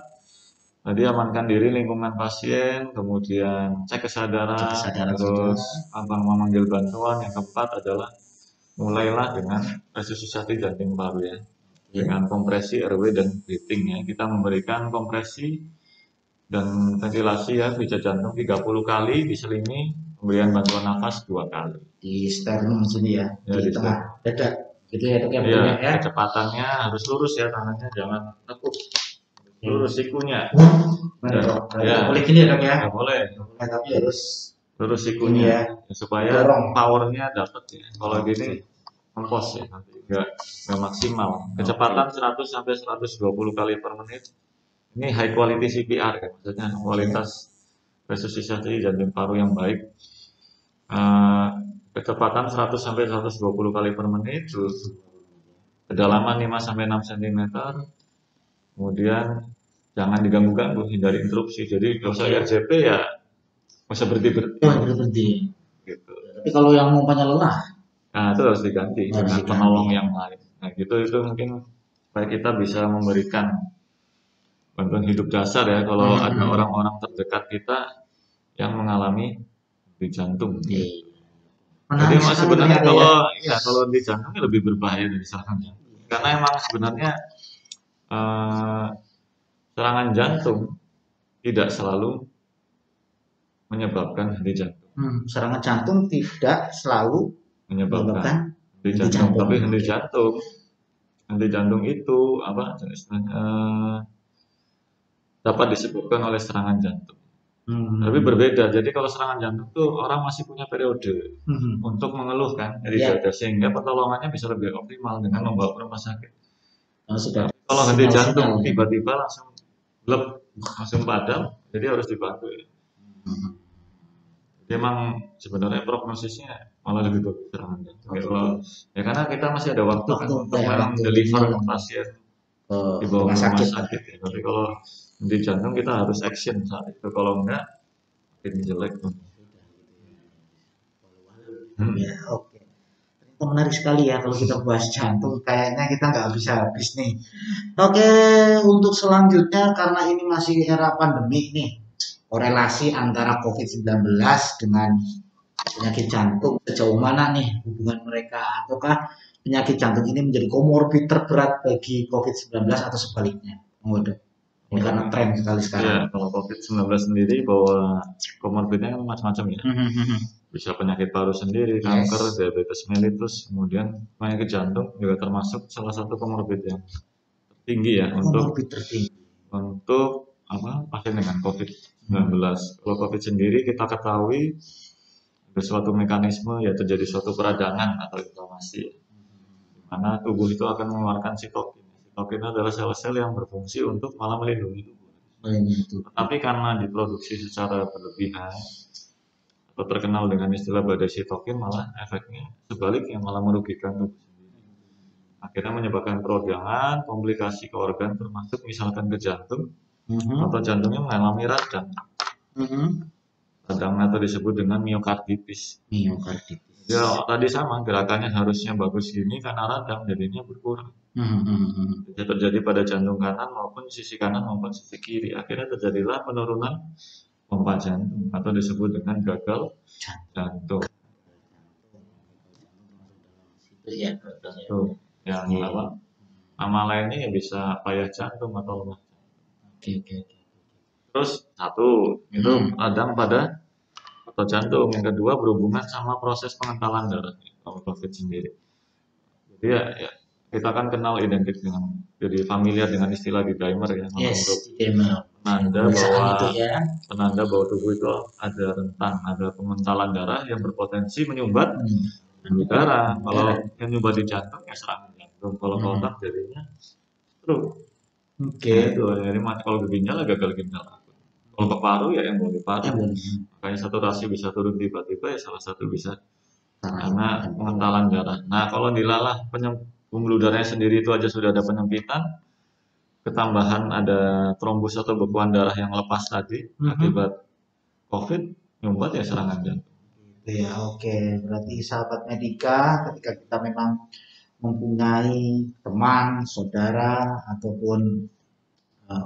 Tadi amankan diri, lingkungan pasien, kemudian cek kesadaran terus memanggil bantuan. Yang keempat adalah mulailah dengan resusitasi jantung paru ya. Dengan kompresi RW dan breathing ya, kita memberikan kompresi dan ventilasi ya, pijat jantung 30 kali, diselingi pemberian bantuan nafas 2 kali. Di sternum maksudnya ya, di tengah dada. gitu ya dok ya, Iya, ya. kecepatannya harus lurus ya, tangannya jangan tekuk, lurus sikunya. Ya, boleh gini ya dok ya, nggak boleh, tapi harus lurus sikunya ya, supaya powernya dapat ya. Kalau gini kempos ya, nanti nggak maksimal. Kecepatan 100 sampai 120 kali per menit. Ini high quality CPR ya, maksudnya kualitas resusitasi jantung paru yang baik. Kecepatan 100 sampai 120 kali per menit, kedalaman 5 sampai 6 cm. Kemudian jangan diganggu-ganggu, hindari interupsi. Jadi kalau saya RJP ya nggak usah berhenti. Gitu. Tapi kalau yang umpamanya lelah, nah itu harus diganti dengan penolong yang lain. Nah gitu itu mungkin supaya kita bisa memberikan bantuan hidup dasar ya kalau ada orang-orang terdekat kita yang mengalami di jantung. Jadi mas sebenarnya kalau di jantung lebih berbahaya dari serangan jantung. Karena emang sebenarnya serangan jantung tidak selalu menyebabkan henti jantung. Serangan jantung tidak selalu menyebabkan henti jantung, tapi henti jantung itu apa dapat disebabkan oleh serangan jantung. Tapi berbeda. Jadi kalau serangan jantung tuh orang masih punya periode untuk mengeluhkan dari dada sehingga pertolongannya bisa lebih optimal dengan membawa ke rumah sakit. Kalau henti jantung tiba-tiba langsung langsung padam, jadi harus dibantu ya. Jadi emang sebenarnya prognosisnya malah lebih bagus serangan jantung. Ya karena kita masih ada waktu kan untuk memang deliver pasien di bawah rumah sakit ya. Tapi kalau henti jantung kita harus action saat itu, kalau enggak makin jelek. Ya, oke. Itu menarik sekali ya kalau kita bahas jantung, kayaknya kita nggak habis nih. Oke, untuk selanjutnya karena ini masih era pandemi nih, korelasi antara COVID-19 dengan penyakit jantung sejauh mana nih hubungan mereka, ataukah penyakit jantung ini menjadi komorbid terberat bagi COVID-19 atau sebaliknya? Ini karena tren sekali sekarang. Ya, kalau COVID-19 sendiri bahwa komorbidnya kan macam-macam ya. Bisa penyakit paru sendiri, kanker, diabetes mellitus, kemudian penyakit jantung juga termasuk salah satu komorbid yang tinggi ya untuk pasien dengan COVID-19. Kalau COVID sendiri kita ketahui ada suatu mekanisme ya terjadi suatu peradangan atau inflamasi, di mana tubuh itu akan mengeluarkan sitokin. Sitokin adalah sel-sel yang berfungsi untuk malah melindungi tubuh. Tapi karena diproduksi secara berlebihan atau terkenal dengan istilah badai sitokin, malah efeknya sebaliknya malah merugikan tubuh sendiri. Akhirnya menyebabkan peradangan, komplikasi ke organ termasuk misalkan ke jantung atau jantungnya mengalami radang. Radang atau disebut dengan miokarditis. Ya tadi sama, gerakannya harusnya bagus gini, karena radang jadinya berkurang. Bisa terjadi pada jantung kanan maupun sisi kanan maupun sisi kiri. Akhirnya terjadilah penurunan pompa jantung atau disebut dengan gagal jantung. Tuh, yang apa? Nama lainnya ya bisa payah jantung atau lemah jantung. Terus satu itu radang pada atau jantung. Yang kedua berhubungan sama proses pengentalan darah kalau COVID sendiri. Jadi ya kita kan kenal identik dengan, jadi familiar dengan istilah D-dimer ya, untuk penanda bahwa tubuh itu ada rentang, ada pengentalan darah yang berpotensi menyumbat darah. Kalau yang menyumbat di jantung ya serangan jantung, kalau otak jadinya stroke. Itu jadi kalau ke ginjal gagal ginjal. Kalau ke paru ya yang mau di paru. Makanya saturasi bisa turun tiba-tiba ya salah satu bisa karena pengentalan darah. Nah kalau dilalah pembuluh darahnya sendiri itu aja sudah ada penyempitan, ketambahan ada trombus atau bekuan darah yang lepas tadi akibat COVID, nyumbat ya serangan jantung. Ya oke, berarti sahabat Medika, ketika kita memang mempunyai teman, saudara ataupun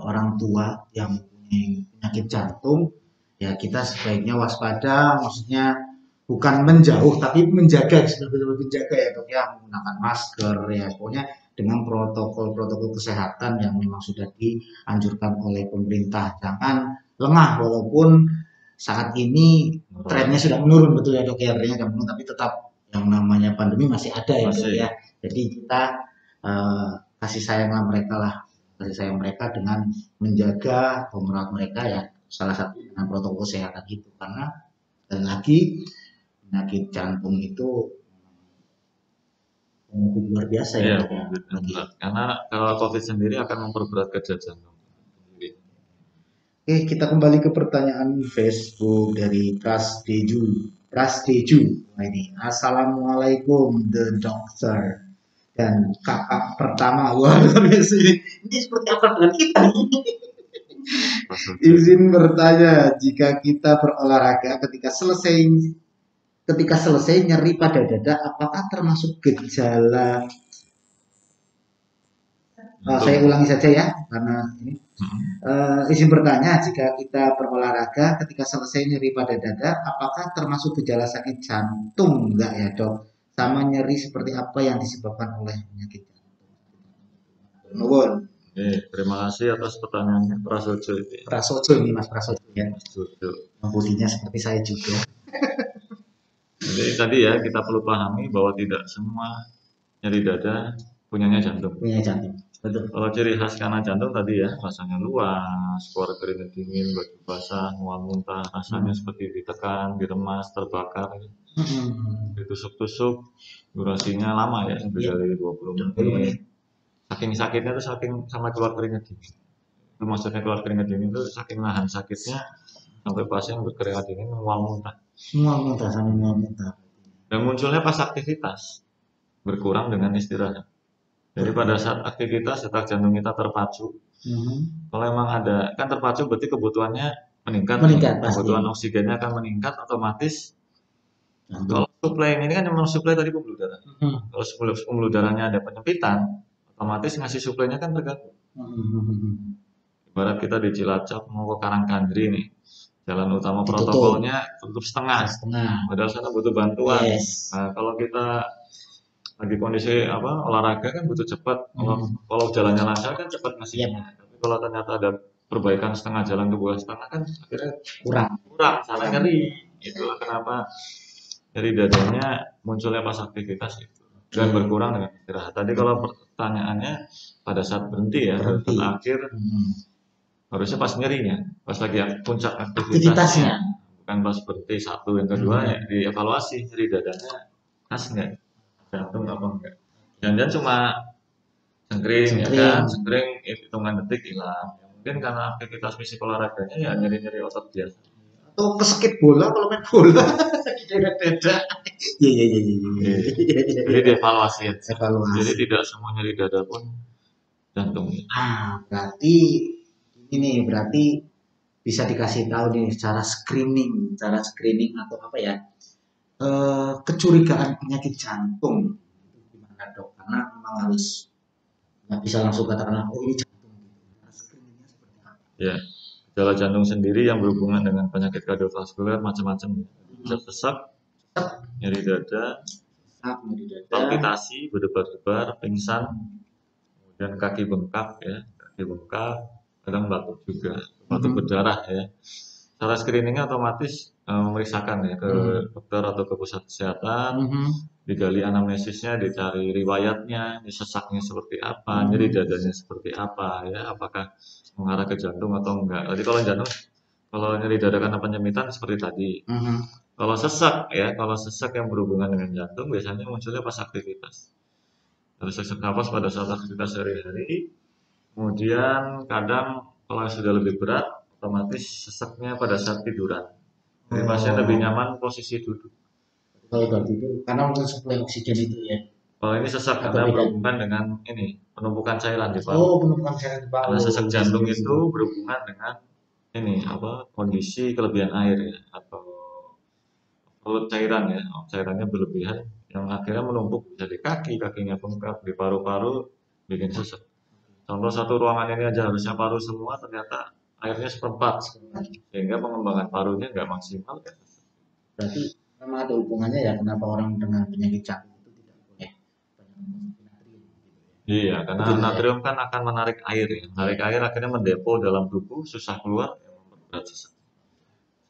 orang tua yang mempunyai penyakit jantung, ya kita sebaiknya waspada, maksudnya bukan menjauh tapi menjaga, betul-betul menjaga ya dok ya, menggunakan masker ya, pokoknya dengan protokol kesehatan yang memang sudah dianjurkan oleh pemerintah. Jangan lengah walaupun saat ini trennya sudah menurun, betul ya dok ya, trennya sudah menurun, tapi tetap yang namanya pandemi masih ada ya, Masih. ya. Jadi kita kasih sayanglah mereka lah, kasih sayang mereka dengan menjaga merawat mereka ya, salah satu dengan protokol kesehatan itu, karena lagi penyakit jantung itu luar biasa ya. Iya, karena kalau COVID sendiri akan memperberat kerja jantung. Oke, kita kembali ke pertanyaan Facebook dari Prasdeju. Nah ini, Assalamualaikum the doctor dan kakak pertama. Wah, luar biasa ini. Ini seperti apa dengan kita nih? Izin bertanya, jika kita berolahraga ketika selesai nyeri pada dada, apakah termasuk gejala? Saya ulangi saja ya, karena ini. Izin bertanya, jika kita berolahraga ketika selesai nyeri pada dada, apakah termasuk gejala sakit jantung enggak ya dok? Sama nyeri seperti apa yang disebabkan oleh penyakit jantung? Nuwun. Terima kasih atas pertanyaannya Prasojo. Prasojo ini Mas Prasojo ya. Bodinya seperti saya juga. Jadi tadi ya kita perlu pahami bahwa tidak semua nyeri dada punyanya jantung. Punya jantung. Betul. Kalau ciri khas karena jantung tadi ya, rasanya luas, keluar keringat dingin, baju basah, mual muntah, rasanya seperti ditekan, diremas, terbakar, ditusuk-tusuk, durasinya lama ya, lebih dari 20 menit. Saking sakitnya tuh saking sampai keluar keringat dingin. Itu maksudnya keluar keringat dingin itu saking nahan sakitnya sampai pasien berkeringat dingin, mual muntah. Mual muntah sampai mual muntah. Dan munculnya pas aktivitas, berkurang dengan istirahat. Jadi pada saat aktivitas detak jantung kita terpacu, kalau emang ada, kan terpacu berarti kebutuhannya meningkat, kebutuhan oksigennya akan meningkat otomatis. Kalau suplai ini kan memang suplai tadi pembuluh darah. Kalau pembuluh darahnya ada penyempitan, otomatis ngasih suplainya kan terganggu. Ibarat kita di Cilacap mau ke Karangkandri nih, jalan utama protokolnya tutup setengah. Padahal sana butuh bantuan. Nah, kalau kita lagi kondisi olahraga kan butuh cepat. Kalau jalannya lancar kan cepat ngasih. Tapi kalau ternyata ada perbaikan setengah jalan ke bawah setengah kan akhirnya kurang sana nyeri. Itulah kenapa nyeri dadanya munculnya pas aktivitas itu dan berkurang dengan istirahat. Tadi kalau pertanyaannya pada saat berhenti ya, pada saat akhir harusnya pas nyerinya, pas lagi puncak aktivitasnya, bukan pas berhenti. Satu, yang kedua ya dievaluasi nyeri dadanya khas nggak, jantung apa enggak. Jangan cuma sengkring ya kan, sengkring hitungan detik hilang. Mungkin karena aktivitas fisik olahraganya ya nyeri-nyeri otot biasa. Atau kesekit bola kalau main bola sakit dada. Iya. Jadi dievaluasi ya. Jadi tidak semua nyeri dada pun jantung. Berarti ini berarti bisa dikasih tahu nih cara screening atau apa ya? Kecurigaan penyakit jantung gimana dok? Karena memang harus nggak bisa langsung katakan oh ini jantung. Screeningnya seperti apa? Ya, gejala jantung sendiri yang berhubungan dengan penyakit kardiovaskuler macam-macam. Bisa sesak, nyeri dada, palpitasi, berdebar-debar, pingsan, kemudian kaki bengkak ya, kadang batuk juga, batuk berdarah ya. Cara screeningnya otomatis memeriksakan ya ke dokter atau ke pusat kesehatan, digali anamnesisnya, dicari riwayatnya, sesaknya seperti apa, nyeri dadanya seperti apa ya, apakah mengarah ke jantung atau enggak. Jadi kalau jantung, kalau nyeri dada karena penyempitan seperti tadi. Kalau sesak yang berhubungan dengan jantung biasanya munculnya pas aktivitas. Harus sesak napas pada saat aktivitas sehari-hari. Kemudian kadang kalau sudah lebih berat, otomatis sesaknya pada saat tiduran. Jadi pasien lebih nyaman posisi duduk. Kalau udah tidur, karena mungkin suplai oksigen itu ya. Kalau ini sesak karena berhubungan dengan ini penumpukan cairan di paru. Penumpukan cairan di paru. Karena sesak jantung itu berhubungan dengan ini kondisi kelebihan air ya, atau cairan ya, cairannya berlebihan yang akhirnya menumpuk bisa di kaki, kakinya bengkak, di paru-paru bikin sesak. Contoh satu ruangan ini aja harusnya paru semua, ternyata airnya seperempat, sehingga pengembangan parunya nggak maksimal. Berarti memang ada hubungannya ya kenapa orang dengan penyakit jantung itu tidak boleh banyak natrium. Iya, karena natrium kan akan menarik air ya. Menarik air akhirnya mendepo dalam tubuh, susah keluar, memperberat sesak.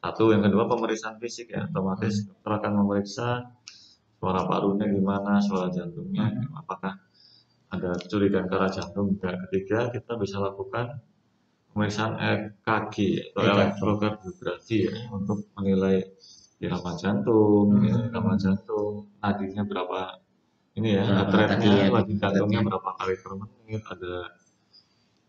Satu, yang kedua pemeriksaan fisik ya, otomatis dokter akan memeriksa suara parunya gimana, suara jantungnya, apakah ada kecurigaan ke arah jantung. Dan ketiga, kita bisa lakukan pemeriksaan EKG atau elektrokardiografi ya, untuk menilai irama jantung, nadinya berapa, ini ya, heart rate-nya, jantungnya berapa kali per menit, ada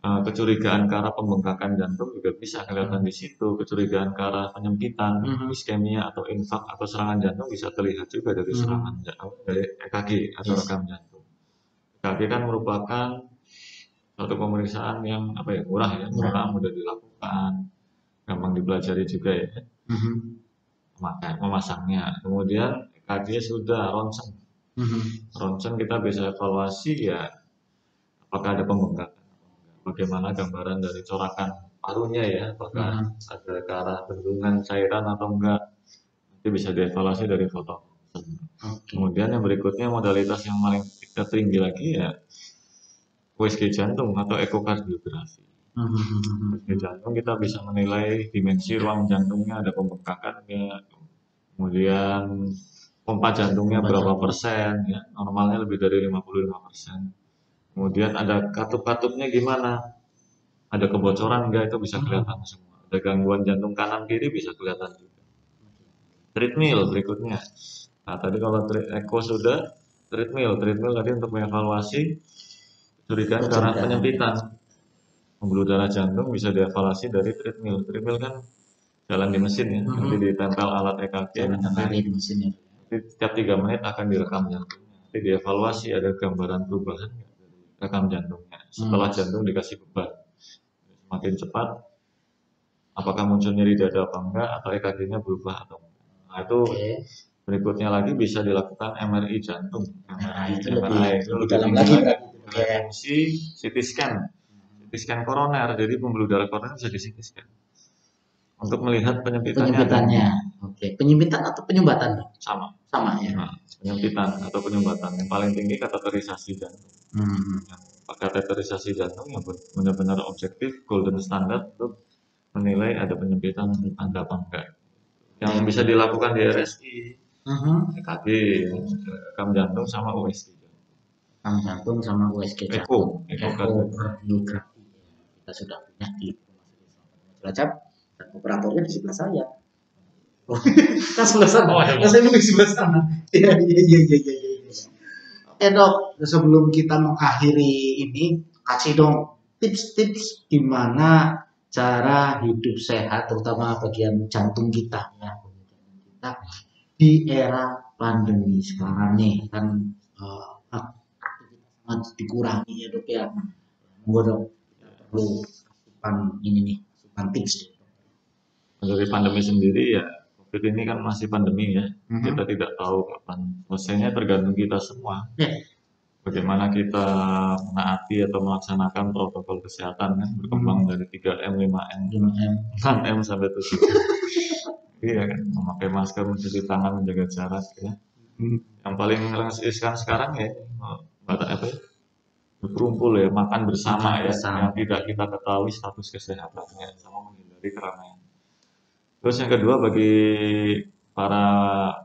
kecurigaan ke arah pembengkakan jantung juga bisa kelihatan di situ, kecurigaan ke arah penyempitan, iskemia atau infak atau serangan jantung bisa terlihat juga dari serangan dari EKG atau rekam jantung. EKG kan merupakan suatu pemeriksaan yang murah ya, mudah dilakukan, gampang dipelajari juga ya, memasangnya. Kemudian EKG sudah ronsen, ronsen kita bisa evaluasi ya, apakah ada pembengkakan, bagaimana gambaran dari corakan parunya ya, apakah ada ke arah bendungan cairan atau enggak, nanti bisa dievaluasi dari foto. Kemudian yang berikutnya modalitas yang paling kita tinggi lagi ya USG jantung atau ekokardiografi. USG jantung kita bisa menilai dimensi ruang jantungnya, ada pembengkakan ya, kemudian pompa jantungnya berapa persen ya, normalnya lebih dari 55%. Kemudian ada katup-katupnya gimana, ada kebocoran enggak, itu bisa kelihatan semua. Ada gangguan jantung kanan kiri bisa kelihatan juga. Treadmill berikutnya. Nah tadi kalau eko sudah, treadmill tadi untuk mengevaluasi kecurigaan karena penyempitan pembuluh darah jantung bisa dievaluasi dari treadmill. Treadmill kan jalan di mesin ya, nanti ditempel alat EKG, nanti setiap 3 menit akan direkam jantungnya, nanti dievaluasi ada gambaran perubahan dari rekam jantungnya setelah jantung dikasih beban, semakin cepat apakah muncul nyeri dada apa enggak, atau EKG-nya berubah atau enggak. Nah itu berikutnya lagi bisa dilakukan MRI jantung. MRI itu lebih dalam lagi, fungsi CT scan koroner, jadi pembuluh darah koroner bisa di CT scan untuk melihat penyempitannya. Oke, penyempitan atau penyumbatan? Sama ya. Nah, penyempitan atau penyumbatan yang paling tinggi kateterisasi jantung. Kateterisasi jantung yang benar-benar objektif, golden standard untuk menilai ada penyempitan ada apa enggak. Yang bisa dilakukan di RSI, EKG, rekam jantung sama USG. Rekam jantung sama USG jantung. Ekokardiografi kita sudah punya di Cilacap, dan operatornya di sebelah saya. Kan sebelah sana. Saya di sebelah sana. Iya. Dok, sebelum kita mengakhiri ini, kasih dong tips-tips gimana cara hidup sehat, terutama bagian jantung kita ya, di era pandemi sekarang nih kan aktivitas sangat dikurangi ya dok ya. Gue dong perlu asupan tips. Dari pandemi sendiri ya, COVID ini kan masih pandemi ya, kita tidak tahu kapan selesainya, tergantung kita semua. Bagaimana kita menaati atau melaksanakan protokol kesehatan kan, berkembang dari 3M, 5M, 6M sampai 7. Iya kan, memakai masker, mencuci tangan, menjaga jarak ya. Yang paling riskan sekarang ya berkumpul ya, makan bersama ya, yang tidak kita ketahui status kesehatannya, sama menghindari keramaian. Terus yang kedua, bagi para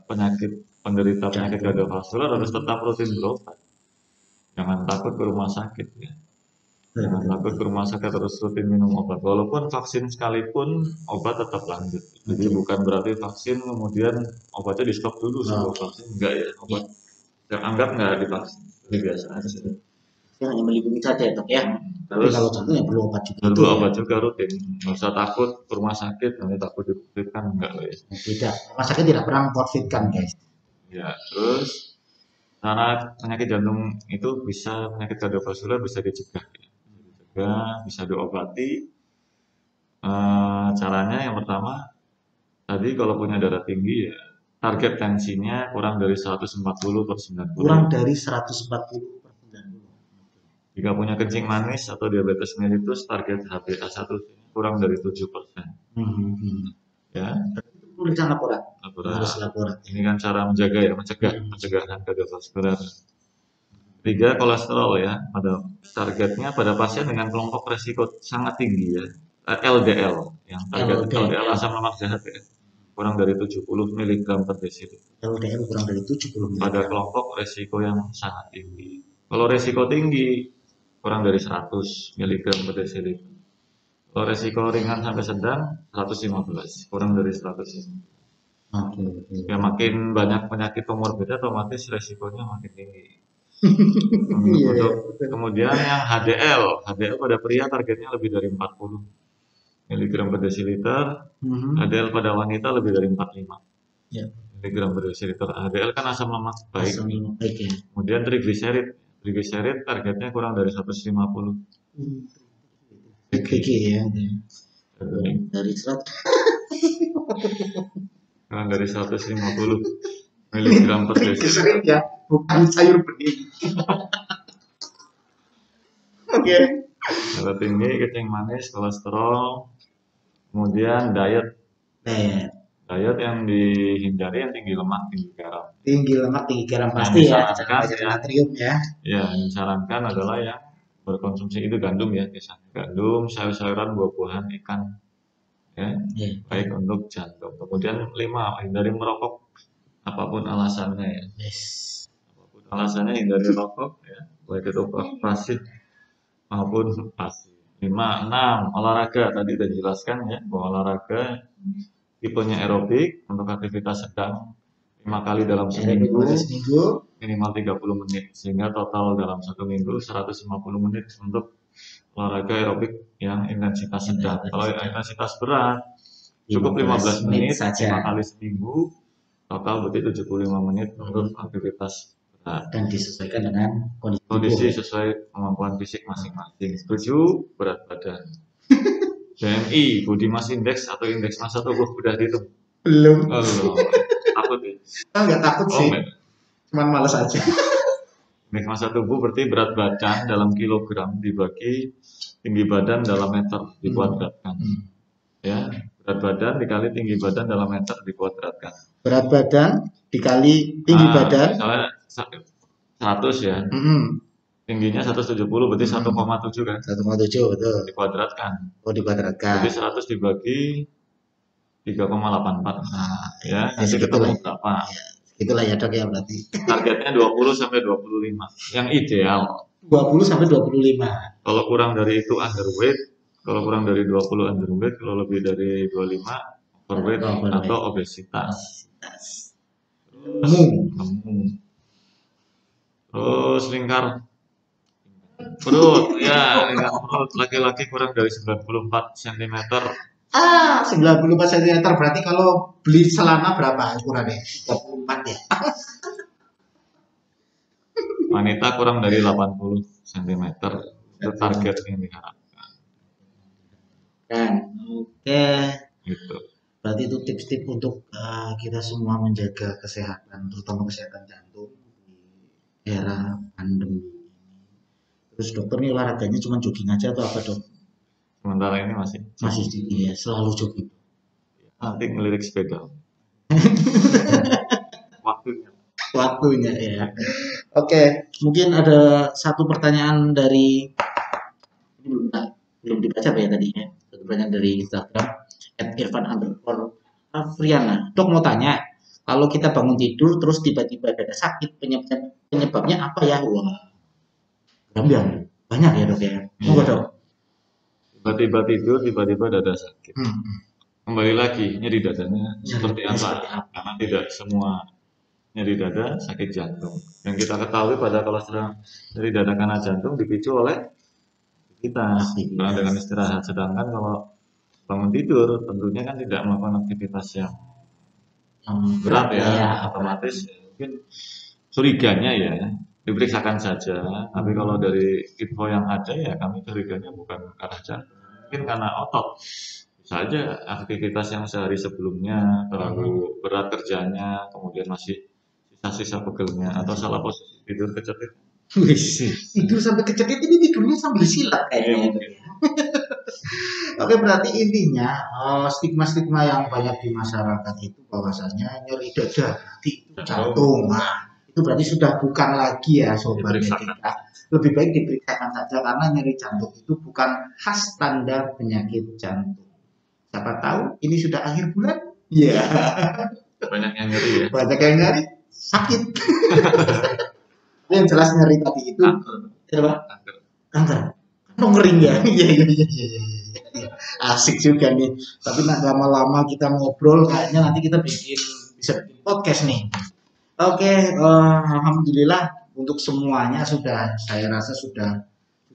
penderita penyakit kardiovaskular harus tetap rutin berobat. Jangan takut ke rumah sakit ya. Jangan takut ke rumah sakit, harus rutin minum obat. Walaupun vaksin sekalipun, obat tetap lanjut. Jadi bukan berarti vaksin kemudian obatnya di stop dulu sebelum vaksin, enggak ya. Obat anggap enggak divaksin, itu biasa aja. Hanya melindungi saja ya dok ya. Tapi kalau jantung ya perlu obat juga. Perlu obat juga rutin. Nggak usah takut ke rumah sakit, nanti takut di-COVID-kan, enggak ya. Tidak, rumah sakit tidak pernah COVID-kan guys. Ya, terus karena penyakit jantung itu penyakit kardiovaskular bisa dicegah. Bisa diobati. Caranya yang pertama tadi, kalau punya darah tinggi ya target tensinya kurang dari 140/90. Kurang dari 140/90. Jika punya kencing manis atau diabetes mellitus, target HbA1 kurang dari 7%. Ya. Tulisan laporan. Harus laporan. Ini kan cara mencegah pencegahan kardiovaskular. 3, kolesterol ya, pada targetnya pada pasien dengan kelompok resiko sangat tinggi ya, LDL, yang target LDL asam lemak jahat ya. kurang dari 70 mg per desiliter. LDL kurang dari 70 Pada mg. kelompok resiko yang sangat tinggi. Kalau resiko tinggi kurang dari 100 mg per desiliter. Kalau resiko ringan sampai sedang 115, kurang dari 100. Ya makin banyak penyakit komorbid otomatis resikonya makin tinggi. Untuk kemudian yang HDL pada pria targetnya lebih dari 40 mg per desiliter, HDL pada wanita lebih dari 45 mg per desiliter. HDL kan asam lemak baik. Kemudian trigliserid targetnya kurang dari 150 mg ya. Dari 100 kurang dari 150 mg per desiliter ya, bukan sayur bening. Oke. Darah tinggi, kencing manis, kolesterol, kemudian diet yang dihindari yang tinggi lemak, tinggi garam. Tinggi lemak, tinggi garam pasti ya, banyak natrium ya. Ya, yang disarankan adalah yang berkonsumsi itu gandum ya, misalnya gandum, sayur-sayuran, buah-buahan, ikan, ya, baik untuk jantung. Kemudian 5, hindari merokok, apapun alasannya ya. Apapun alasannya hindari rokok ya, baik itu pasif maupun pasif. 5, 6, olahraga tadi sudah dijelaskan ya, bahwa olahraga tipenya aerobik untuk aktivitas sedang 5 kali dalam seminggu minimal 30 menit, sehingga total dalam 1 minggu 150 menit untuk olahraga aerobik yang intensitas sedang. Kalau intensitas berat cukup 15 menit 5 kali seminggu, total berarti 75 menit untuk aktivitas berat. Dan disesuaikan dengan kondisi sesuai kemampuan fisik masing-masing. Setuju? Berat badan. BMI, body mass index atau indeks massa tubuh udah dihitung? Belum. Takut ya? Nggak takut sih. Cuman males aja. Indeks massa tubuh berarti berat badan dalam kilogram dibagi tinggi badan dalam meter dikuadratkan. Ya, berat badan dikali tinggi badan dalam meter dikuadratkan. Berat badan dikali tinggi badan. Misalnya 100 ya. Tingginya 170 berarti 1,7 kan? 1,7 betul. Dikuadratkan. Oh, dikuadratkan. Jadi 100 dibagi 3,84. Ya, nanti ketemu berapa? Itulah ya dok ya berarti. Targetnya 20 sampai 25. Yang ideal 20 sampai 25. Kalau kurang dari itu underweight, kalau kurang dari 20 underweight, kalau lebih dari 25 overweight atau obesitas. Terus lingkar perut, ya lingkar perut laki-laki kurang dari 94 cm. 94 cm berarti kalau beli celana berapa ukurannya? 34 ya. Wanita kurang dari 80 cm itu target yang diharapkan. Oke. Gitu. Berarti itu tips-tips untuk kita semua menjaga kesehatan, terutama kesehatan jantung di era pandemi. Terus dokter nih olahraganya cuma jogging aja atau apa dok? Sementara ini masih ya, selalu jogging. Nanti ngelirik sepeda. Waktunya ya. Oke, mungkin ada satu pertanyaan dari belum dibaca ya tadi ya. Satu pertanyaan dari Instagram @irfan_afriana. Dok mau tanya, kalau kita bangun tidur terus tiba-tiba ada sakit, penyebabnya apa ya? Wah, banyak ya dok ya. Monggo dok. Tiba-tiba tidur, tiba-tiba dada sakit. Kembali lagi, nyeri dadanya seperti apa? Karena tidak semua nyeri dada sakit jantung. Yang kita ketahui pada kalau sedang nyeri dada karena jantung dipicu oleh aktivitas dengan istirahat. Sedangkan kalau bangun tidur tentunya kan tidak melakukan aktivitas yang berat ya, otomatis mungkin curiganya ya diperiksakan saja. Tapi kalau dari info yang ada ya kami curiganya bukan karena jantung, mungkin karena otot. Bisa aja aktivitas yang sehari sebelumnya terlalu berat kerjanya, kemudian masih sisa-sisa pegelnya, atau salah posisi tidur kecetit. Tidur sampai kecetit, ini tidurnya sambil silat kayaknya. Oke, berarti intinya stigma-stigma yang banyak di masyarakat itu bahwasanya nyeri dada berarti itu jantung. Nah, itu berarti sudah bukan lagi ya sobat kita. Lebih baik diperiksakan saja karena nyeri jantung itu bukan khas tanda penyakit jantung. Siapa tahu ini sudah akhir bulan, Iya. Banyak yang nyeri ya. Banyak yang nyari sakit. Tapi yang jelas nyeri tadi itu apa? Kanker. Kanker. Kan ngering ya. Iya iya iya iya. Iya. Asik juga nih. Tapi lama-lama kita ngobrol kayaknya nanti kita bisa bikin podcast nih. Oke, alhamdulillah untuk semuanya saya rasa sudah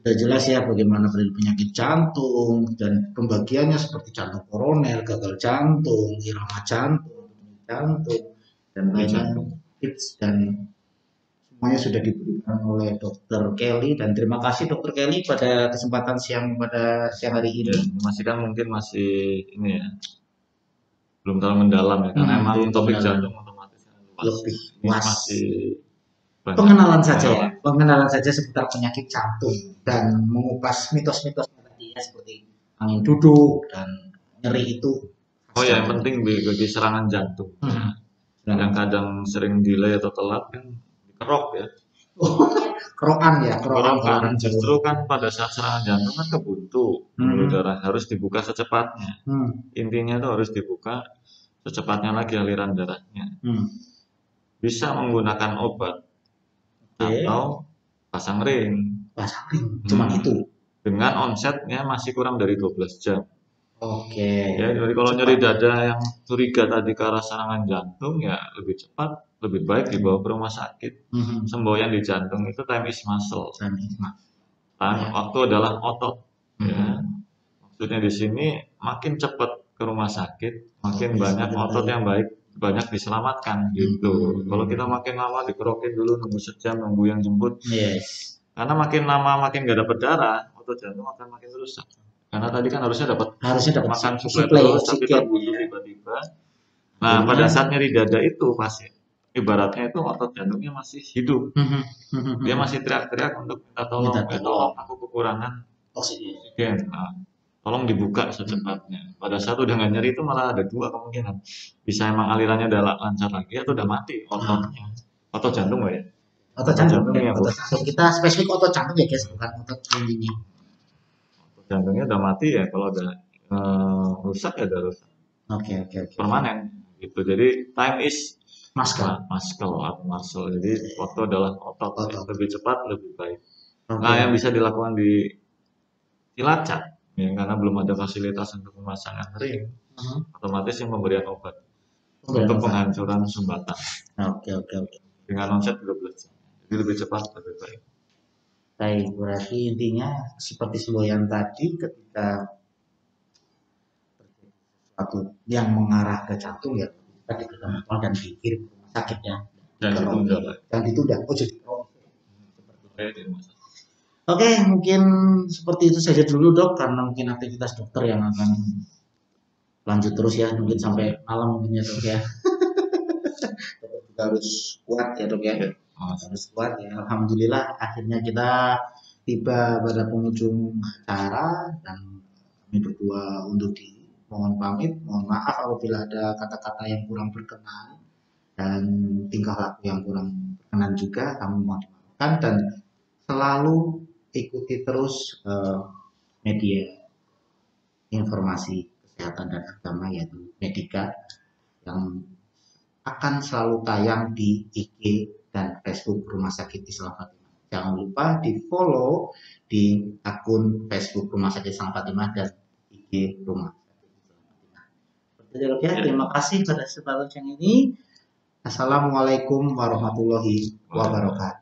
jelas ya bagaimana penyakit jantung dan pembagiannya seperti jantung koroner, gagal jantung, irama jantung, dan lainnya tips dan semuanya sudah diberikan oleh Dokter Kelly dan terima kasih Dokter Kelly pada kesempatan pada siang hari ini. Masih kan mungkin masih ini ya belum terlalu mendalam ya karena emang topik jantung otomatis lebih luas. Masih pengenalan saja seputar penyakit jantung dan mengupas mitos-mitos tadi ya seperti angin duduk dan nyeri itu. Oh ya, yang penting bagi serangan jantung. Yang kadang sering delay atau telat kan dikerok ya. Kerokan. Justru kan pada saat serangan jantung kan kebuntu, pembuluh darah harus dibuka secepatnya. Intinya itu harus dibuka secepatnya lagi aliran darahnya. Bisa menggunakan obat atau pasang ring. Cuma itu. Dengan onsetnya masih kurang dari 12 jam. Oke. Ya, jadi kalau nyeri dada yang curiga tadi ke arah serangan jantung ya lebih cepat, lebih baik dibawa ke rumah sakit. Semboyan di jantung itu time is muscle. Waktu adalah otot. Ya. Maksudnya di sini makin cepat ke rumah sakit, makin banyak otot yang banyak diselamatkan gitu. Kalau kita makin lama dikerokin dulu nunggu sejam nunggu yang jemput, karena makin lama makin gak dapat darah, otot jantung akan makin rusak. Karena tadi kan harusnya dapat makan suplai terus, tapi terbunuh tiba-tiba. Nah pada saat nyeri dada itu pasti ibaratnya itu otot jantungnya masih hidup, dia masih teriak-teriak untuk minta tolong, aku kekurangan oksigen. Tolong dibuka secepatnya. Pada saat udah nggak nyeri itu malah ada dua kemungkinan. Bisa emang alirannya udah lancar lagi atau udah mati ototnya. Otot jantung nggak ya? Otot jantung ya, otot jantung. Kita spesifik otot jantung ya guys, bukan otot ini. Otot jantungnya udah mati ya, kalau udah rusak ya udah rusak. Oke. Permanen gitu. Jadi time is muscle. Jadi waktu adalah otot. Lebih cepat lebih baik. Nah yang bisa dilakukan di Cilacap. Ya, karena belum ada fasilitas untuk memasang ring, otomatis yang pemberian obat untuk penghancuran sumbatan. Oke. Dengan onset 12 jam, jadi lebih cepat lebih baik. Baik, berarti intinya seperti semboyan tadi ketika sesuatu yang mengarah ke jantung ya kita dikeluarkan dan dikirim ke rumah sakit ya. Dan ditunda. Oh jadi. Oke, mungkin seperti itu saja dulu dok, karena mungkin aktivitas dokter yang akan lanjut terus ya, mungkin sampai malam mungkin ya dok ya. Kita harus kuat ya dok ya, harus kuat ya. Alhamdulillah akhirnya kita tiba pada penghujung acara dan kami berdua undur diri. Mohon pamit, mohon maaf apabila ada kata-kata yang kurang berkenan dan tingkah laku yang kurang berkenan juga, kami mohon dimaafkan dan selalu ikuti terus media informasi kesehatan dan agama yaitu Medika yang akan selalu tayang di IG dan Facebook Rumah Sakit Islam Fatimah. Jangan lupa di follow di akun Facebook Rumah Sakit Islam Fatimah dan IG Rumah Sakit Islam Fatimah. Terima kasih pada kesempatan ini. Assalamualaikum warahmatullahi wabarakatuh.